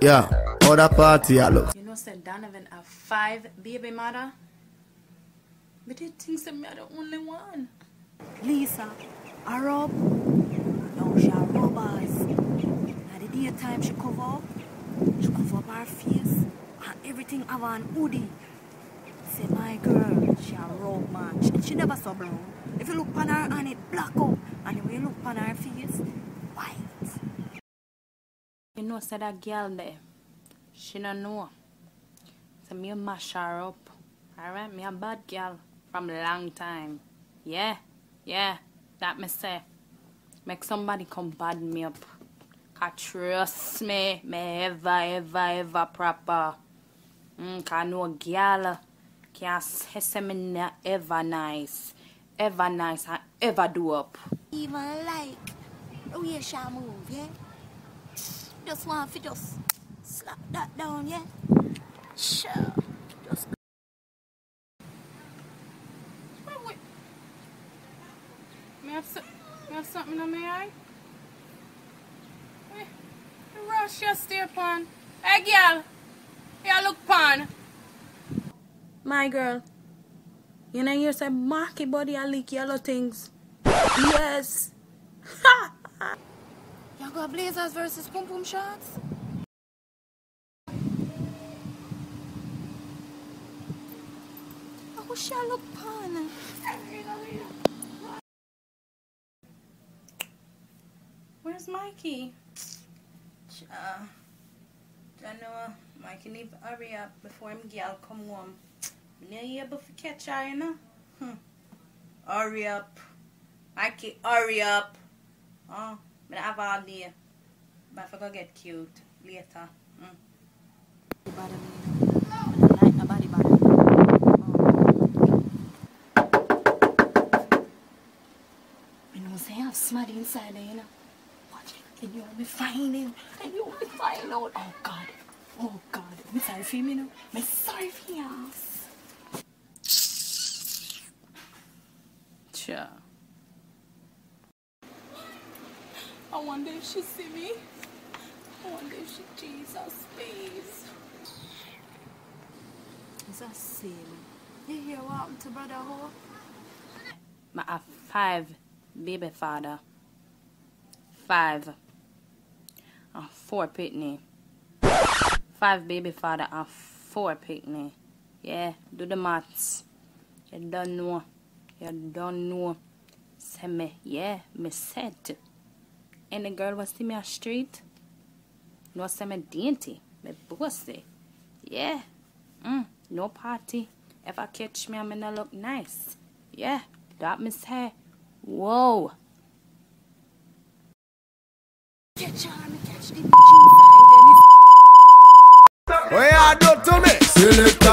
Yeah, other party I look. You know, said Donovan have 5 baby mother. But he thinks that me are the only one. Lisa, a rub? No, she a rubbers. At the daytime she cover up her face and everything have an hoodie. Say my girl, she a rub man. She never so brown. If you look on her and it black up, and when you look on her face, white. You know, said that girl there, she don't know. So me mash her up. Alright, me a bad girl from a long time. Yeah, that me say. Make somebody come bad me up. Cause trust me ever proper. Cause no girl can't say me not ever nice and ever do up. Even like the way she move, yeah? Just want to just slap that down, yeah? Sure. Just Wait. Me have something on my eye? Wait. The rush you stay upon. Hey girl. You look pan. My girl. You know you say marky body and lick yellow things. Yes. you got blazers versus pum pum shots? Oh, she look pan. Where's Mikey? I know Mikey need to hurry up before him girl come home. Me not able to catch her, you know. Hurry up. Mikey, hurry up. Oh, I have all day. But I forgot get cute later. Bother me. I don't like nobody bother me. I know say I have smuddy inside there, you know. Watch it. And you want me find him. And you want me find out. Oh God. Oh God. I'm sorry for him, you know. I'm sorry for you. Sure. I wonder if she see me. I wonder if she Jesus please. It's a sin. You hear what happened to Brother Ho? I have 5 baby father. 5. 4 pitney. 5 baby father and 4 pitney. Yeah, do the maths. You don't know. You don't know. Say me, yeah, me said. And the girl was see me on street. No say me dainty. Me bossy. Yeah. No party. If I catch me, I'm gonna look nice. Yeah, that me say. Whoa. Catch her, me catch the bitch inside them. What you do to me? Select